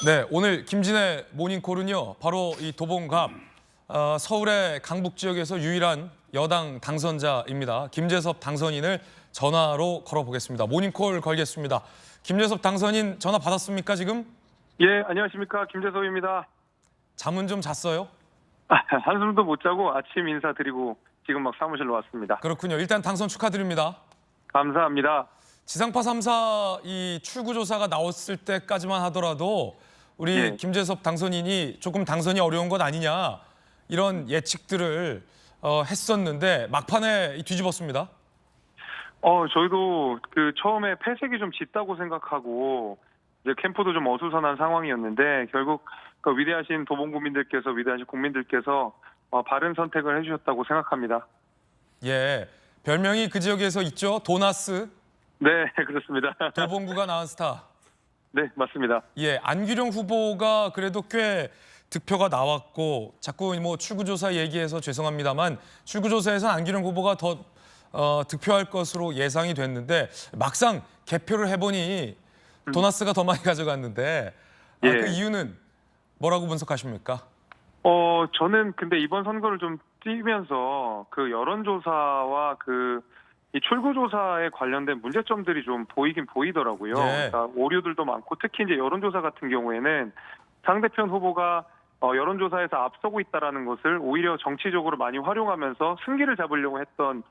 네, 오늘 김진애 모닝콜은요, 바로 이 도봉갑 서울의 강북 지역에서 유일한 여당 당선자입니다. 김재섭 당선인을 전화로 걸어보겠습니다. 모닝콜 걸겠습니다. 김재섭 당선인 전화 받았습니까, 지금? 예, 안녕하십니까. 김재섭입니다. 잠은 좀 잤어요? 한숨도 못 자고 아침 인사드리고 지금 막 사무실로 왔습니다. 그렇군요. 일단 당선 축하드립니다. 감사합니다. 지상파 3사 이 출구조사가 나왔을 때까지만 하더라도 우리 예. 김재섭 당선인이 조금 당선이 어려운 것 아니냐 이런 예측들을 했었는데 막판에 뒤집었습니다. 저희도 처음에 패색이 좀 짙다고 생각하고 이제 캠프도 좀 어수선한 상황이었는데 결국 위대하신 도봉구민들께서 위대하신 국민들께서 바른 선택을 해주셨다고 생각합니다. 예, 별명이 그 지역에서 있죠. 도나스. 네, 그렇습니다. 도봉구가 낳은 스타. 네, 맞습니다. 예, 안규령 후보가 그래도 꽤 득표가 나왔고 자꾸 뭐 출구조사 얘기해서 죄송합니다만 출구조사에서는 안규령 후보가 더 득표할 것으로 예상이 됐는데 막상 개표를 해보니 도나스가 더 많이 가져갔는데 예. 그 이유는 뭐라고 분석하십니까? 저는 근데 이번 선거를 좀 뛰면서 여론조사와 이 출구조사에 관련된 문제점들이 좀 보이긴 보이더라고요. 예. 그러니까 오류들도 많고 특히 이제 여론조사 같은 경우에는 상대편 후보가 여론조사에서 앞서고 있다라는 것을 오히려 정치적으로 많이 활용하면서 승기를 잡으려고 했던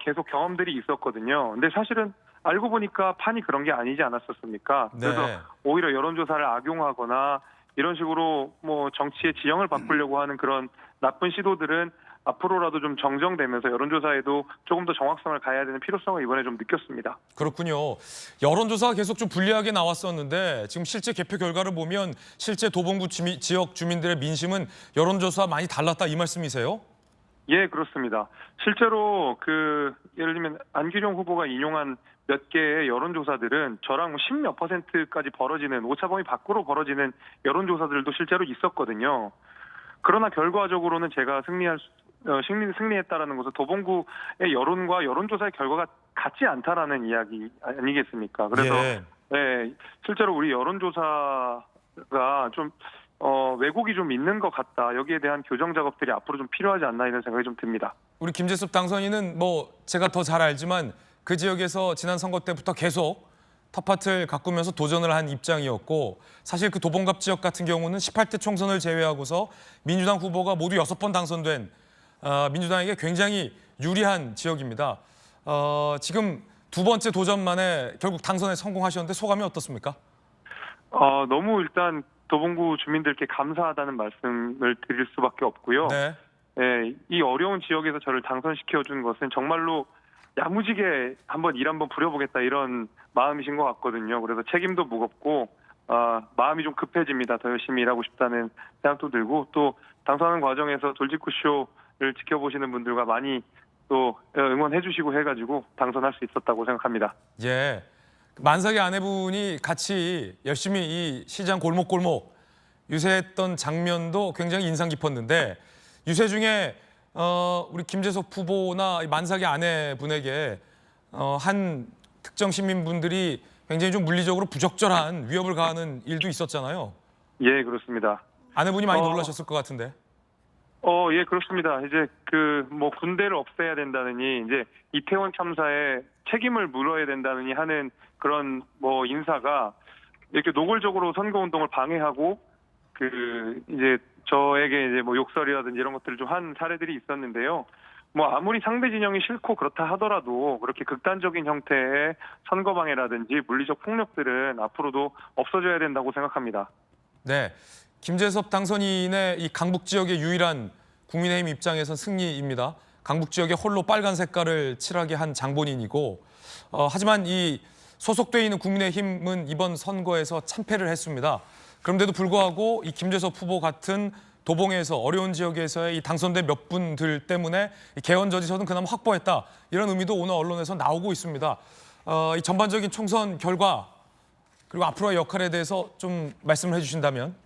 계속 경험들이 있었거든요. 근데 사실은 알고 보니까 판이 그런 게 아니지 않았었습니까? 네. 그래서 오히려 여론조사를 악용하거나 이런 식으로 뭐 정치의 지형을 바꾸려고 하는 그런 나쁜 시도들은 앞으로라도 좀 정정되면서 여론조사에도 조금 더 정확성을 가해야 되는 필요성을 이번에 좀 느꼈습니다. 그렇군요. 여론조사가 계속 좀 불리하게 나왔었는데 지금 실제 개표 결과를 보면 실제 도봉구 지역 주민들의 민심은 여론조사와 많이 달랐다 이 말씀이세요? 예, 그렇습니다. 실제로 예를 들면 안규령 후보가 인용한 몇 개의 여론조사들은 저랑 10몇 %까지 벌어지는 오차범위 밖으로 벌어지는 여론조사들도 실제로 있었거든요. 그러나 결과적으로는 제가 승리했다라는 것은 도봉구의 여론과 여론조사의 결과가 같지 않다라는 이야기 아니겠습니까? 그래서 예. 네, 실제로 우리 여론조사가 좀 왜곡이 좀 있는 것 같다. 여기에 대한 교정 작업들이 앞으로 좀 필요하지 않나 이런 생각이 좀 듭니다. 우리 김재섭 당선인은 뭐 제가 더 잘 알지만 그 지역에서 지난 선거 때부터 계속 텃밭을 가꾸면서 도전을 한 입장이었고 사실 그 도봉갑 지역 같은 경우는 18대 총선을 제외하고서 민주당 후보가 모두 6번 당선된 민주당에게 굉장히 유리한 지역입니다. 지금 두 번째 도전 만에 결국 당선에 성공하셨는데 소감이 어떻습니까? 너무 일단 도봉구 주민들께 감사하다는 말씀을 드릴 수밖에 없고요. 네. 네, 이 어려운 지역에서 저를 당선시켜준 것은 정말로 야무지게 일 한번 부려보겠다 이런 마음이신 것 같거든요. 그래서 책임도 무겁고 마음이 좀 급해집니다. 더 열심히 일하고 싶다는 생각도 들고 또 당선하는 과정에서 돌직구쇼를 지켜보시는 분들과 많이 또 응원해 주시고 해가지고 당선할 수 있었다고 생각합니다. 예. 만삭의 아내분이 같이 열심히 이 시장 골목골목 유세했던 장면도 굉장히 인상 깊었는데 유세 중에 우리 김재섭 후보나 만삭의 아내분에게 한 특정 시민분들이 굉장히 좀 물리적으로 부적절한 위협을 가하는 일도 있었잖아요. 예, 그렇습니다. 아내분이 많이 놀라셨을 것 같은데. 예, 그렇습니다. 이제 군대를 없애야 된다느니 이제 이태원 참사에 책임을 물어야 된다느니 하는 그런 인사가 이렇게 노골적으로 선거운동을 방해하고 이제 저에게 이제 욕설이라든지 이런 것들을 좀 한 사례들이 있었는데요. 아무리 상대 진영이 싫고 그렇다 하더라도 그렇게 극단적인 형태의 선거 방해라든지 물리적 폭력들은 앞으로도 없어져야 된다고 생각합니다. 네. 김재섭 당선인의 이 강북 지역의 유일한 국민의힘 입장에선 승리입니다. 강북 지역에 홀로 빨간 색깔을 칠하게 한 장본인이고 하지만 이 소속돼 있는 국민의힘은 이번 선거에서 참패를 했습니다. 그런데도 불구하고 이 김재섭 후보 같은 도봉에서 어려운 지역에서의 이 당선된 몇 분들 때문에 개헌 저지서는 그나마 확보했다. 이런 의미도 오늘 언론에서 나오고 있습니다. 이 전반적인 총선 결과 그리고 앞으로의 역할에 대해서 좀 말씀을 해주신다면.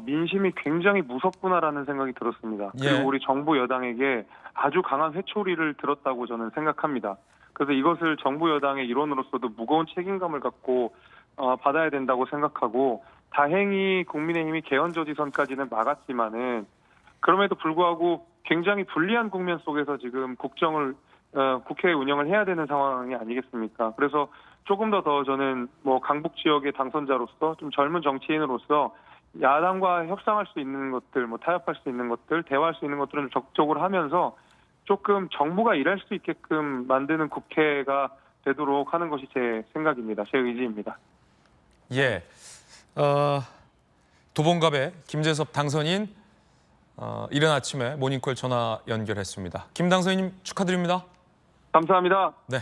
민심이 굉장히 무섭구나라는 생각이 들었습니다. 예. 그리고 우리 정부 여당에게 아주 강한 회초리를 들었다고 저는 생각합니다. 그래서 이것을 정부 여당의 일원으로서도 무거운 책임감을 갖고 받아야 된다고 생각하고 다행히 국민의힘이 개헌저지선까지는 막았지만은 그럼에도 불구하고 굉장히 불리한 국면 속에서 지금 국회 운영을 해야 되는 상황이 아니겠습니까? 그래서 조금 더 저는 뭐 강북 지역의 당선자로서 좀 젊은 정치인으로서 야당과 협상할 수 있는 것들, 뭐 타협할 수 있는 것들, 대화할 수 있는 것들은 적극적으로 하면서 조금 정부가 일할 수 있게끔 만드는 국회가 되도록 하는 것이 제 생각입니다. 제 의지입니다. 예. 도봉갑의 김재섭 당선인 이른 아침에 모닝콜 전화 연결했습니다. 김 당선인님 축하드립니다. 감사합니다. 네.